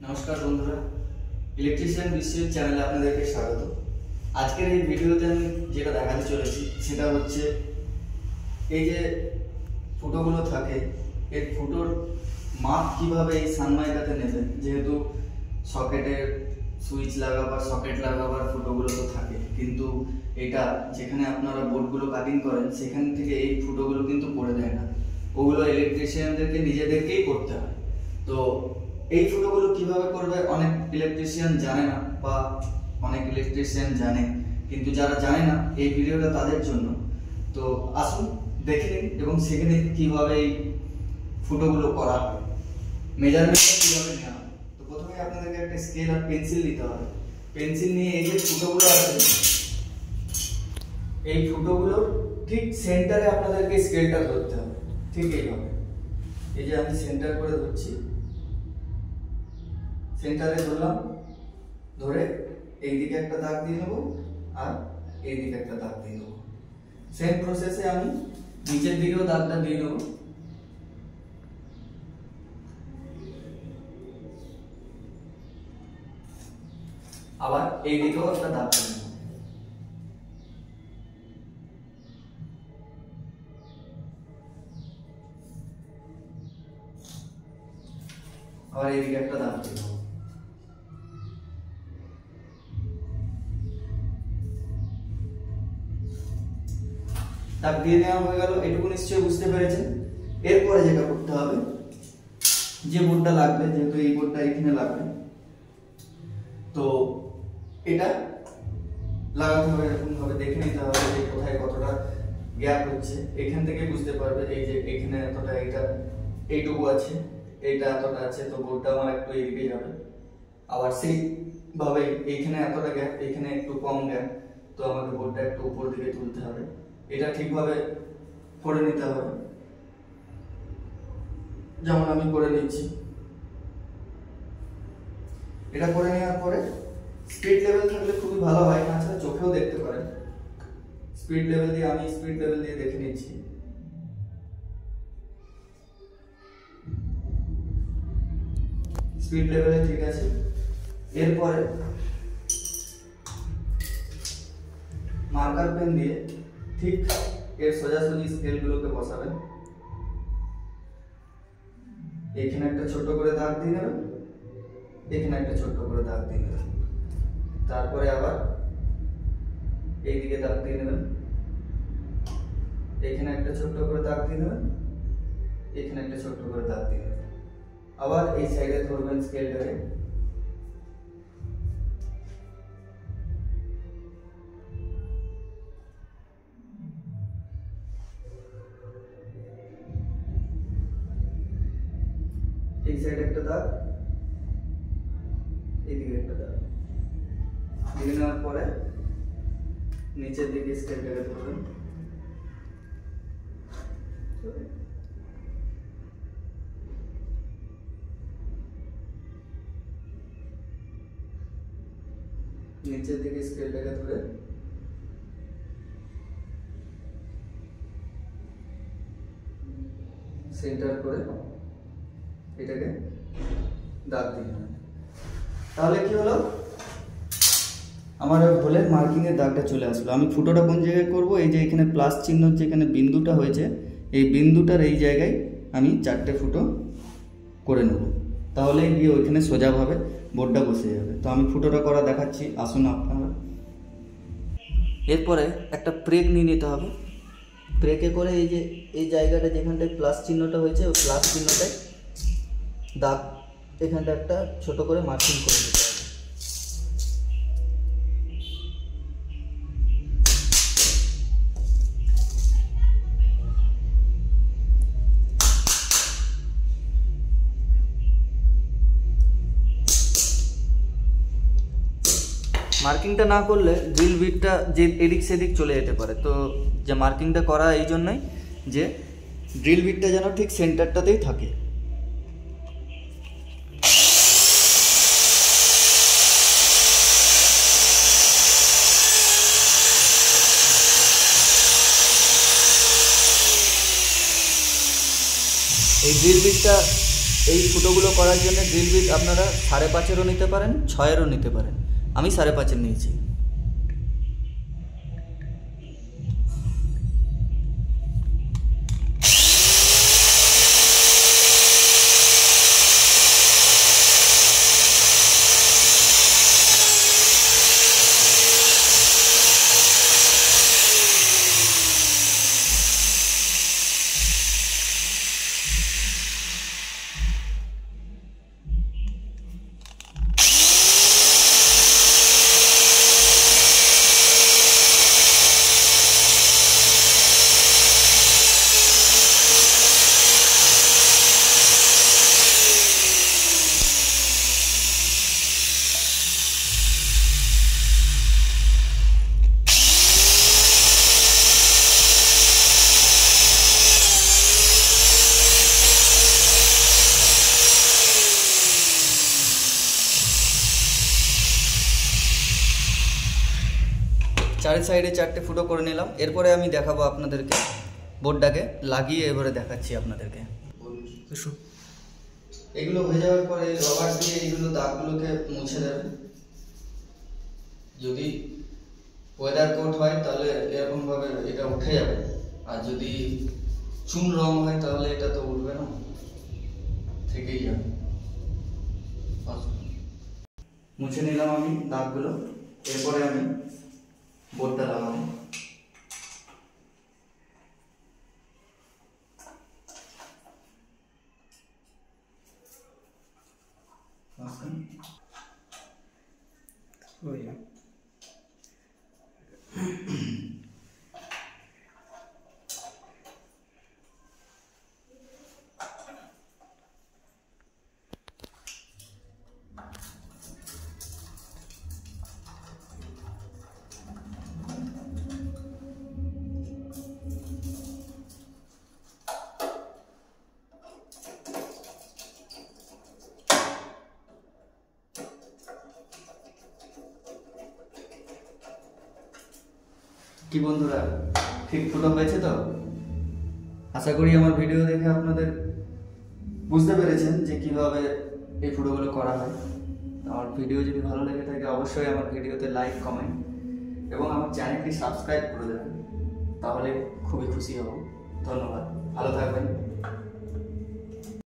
নমস্কার বন্ধুরা, ইলেকট্রিশিয়ান বিশ্বের চ্যানেলে আপনাদেরকে স্বাগত। আজকের এই ভিডিওতে আমি যেটা দেখাতে চলেছি সেটা হচ্ছে এই যে ফুটোগুলো থাকে, এর ফুটোর মাপ কিভাবে এই সানমাইকাতে নেবেন। যেহেতু সকেটের সুইচ লাগাবার, সকেট লাগাবার ফুটোগুলো তো থাকে, কিন্তু এটা যেখানে আপনারা বোর্ডগুলো কাটিং করেন সেখান থেকে এই ফুটোগুলো কিন্তু পড়ে দেয় না, ওগুলো ইলেকট্রিশিয়ানদেরকে নিজেদেরকেই করতে হয়। তো এই ফুটোগুলো কিভাবে করবে অনেক ইলেকট্রিশিয়ান জানে না, বা অনেক ইলেকট্রিশিয়ান জানে, কিন্তু যারা জানে না এই ভিডিওটা তাদের জন্য। তো আসুন দেখে নিন এবং শিখে নিন কিভাবে এই ফুটোগুলো করা হয়, মেজারমেন্টটা কিভাবে নেওয়া হয়। তো প্রথমে আপনাদেরকে একটা স্কেল আর পেন্সিল নিতে হবে। পেন্সিল নিয়ে এই যে ফুটোগুলো আছে, এই ফুটোগুলো ঠিক সেন্টারে আপনাদেরকে স্কেলটা ধরতে হবে। ঠিক এইভাবে, এই যে আমি সেন্টার করে ধরছি, সেন্টারে ধরলাম, ধরে এই দিকে একটা দাগ দিয়ে নেব আর এই দিকে একটা দাগ দিয়ে নেব। সেম প্রসেসে আমি নিচের দিকেও দাগটা দিয়ে নেব। আবার এই দিকেও একটা দাগ দিয়ে নেব। আবার এই দিকে একটা দাগ দিয়ে নেব। দাগ দিয়ে নেওয়া হয়ে গেল, এটুকু নিশ্চয়ই বুঝতে পেরেছেন। এরপরে যেটা করতে হবে, যে বোর্ডটা লাগবে, যেহেতু এই বোর্ডটা এখানে লাগবে, তো এটা লাগাতে হবে। এরকম ভাবে দেখে নিতে হবে যে কোথায় কতটা গ্যাপ হচ্ছে। এখান থেকে বুঝতে পারবে এই যে এখানে এতটা, এটা এইটুকু আছে, এইটা এতটা আছে, তো বোর্ডটা আমার একটু এদিকে যাবে। আবার সেইভাবে এইখানে এতটা গ্যাপ, এখানে একটু কম গ্যাপ, তো আমাকে বোর্ডটা একটু উপর দিকে তুলতে হবে। এটা ঠিকভাবে করে নিতে হবে, যেমন আমি করে নিচ্ছি। এটা করে নেওয়ার পরে স্পিড লেভেল থাকলে খুবই ভালো হয়, তাছাড়া চোখেও দেখতে পারেন। স্পিড লেভেল দিয়ে আমি স্পিড লেভেল দিয়ে দেখে নিচ্ছি। স্পিড লেভেলে ঠিক আছে। এরপরে মার্কার পেন দিয়ে ঠিক এর সোজাসুজি স্কেলগুলোকে বসাবেন। এখানে একটা ছোট করে দাগ দিয়ে নেবেন, এখানে একটা ছোট করে দাগ দিয়ে নেবেন। তারপরে আবার এইদিকে দাগ দিয়ে নেবেন, এখানে একটা ছোট করে দাগ দিয়ে নেবেন, এখানে একটা ছোট করে দাগ দিয়ে নেবেন। আবার এই সাইডে ধরবেন স্কেলটাকে, এই সাইডে একটা দাগ, এইদিকে একটা দাগ দিয়ে নেওয়ার পরে নিচের দিকে স্কেলটাকে ধরবেন। নিচের দিকে স্কেলটাকে ধরে সেন্টার করে এটাকে দাগ দিয়ে নেবেন। তাহলে কি হলো, আমার হোলের মার্কিং এর দাগটা চলে আসলো। আমি ফুটোটা কোন জায়গায় করব, এই যে এখানে প্লাস চিহ্ন যেখানে বিন্দুটা হয়েছে, এই বিন্দুটার এই জায়গায় আমি 4টে ফুটো করে নেব। তাহলে গিয়ে ওইখানে সোজাভাবে বোর্ডটা বসে যাবে। তো আমি ফুটোটা করা দেখাচ্ছি, আসুন আপনারা। এরপরে একটা প্রেক নিয়ে নিতে হবে। প্রেকে করে এই যে এই জায়গাটা যেখানটায় প্লাস চিহ্নটা হয়েছে, ওই প্লাস চিহ্নটায় দাগ, এখানটা একটা ছোট করে মার্কিং করে নিতে হবে। মার্কিংটা না করলে ড্রিল বিটটা যে এদিক সেদিক চলে যেতে পারে। তো যে মার্কিংটা করা এই জন্যই যে ড্রিল বিটটা যেন ঠিক সেন্টারটাতেই থাকে। এই ড্রিল বিটটা এই ফুটোগুলো করার জন্য ড্রিল বিট আপনারা 5.5-এরও নিতে পারেন, 6-এরও নিতে পারেন। আমি 5.5-এর নিয়েছি। চারি সাইডে 4টে ফুটো করে নিলাম। এরপরে আমি দেখাবো আপনাদেরকে বোর্ডটাকে লাগিয়ে, এবারে দেখাচ্ছি আপনাদেরকে। এগুলো হয়ে যাওয়ার পরে রবার দিয়ে এইগুলো দাগগুলোকে মুছে দেবেন। যদি ওয়েদার কোট হয় তাহলে এরকম ভাবে এটা উঠে যাবে, আর যদি চুন রং হয় তাহলে এটা তো উঠবে না, থেকেই যাবে। মুছে নিলাম আমি দাগগুলো। এরপরে আমি বোর্ডটা লাগাবো। কি বন্ধুরা, ঠিক ফুটো হয়েছে তো? আশা করি আমার ভিডিও দেখে আপনাদের বুঝতে পেরেছেন যে কিভাবে এই ফুটোগুলো করা হয়। আমার ভিডিও যদি ভালো লেগে থাকে অবশ্যই আমার ভিডিওতে লাইক, কমেন্ট এবং আমার চ্যানেলটি সাবস্ক্রাইব করে দেবেন, তাহলে খুবই খুশি হব। ধন্যবাদ, ভালো থাকবেন।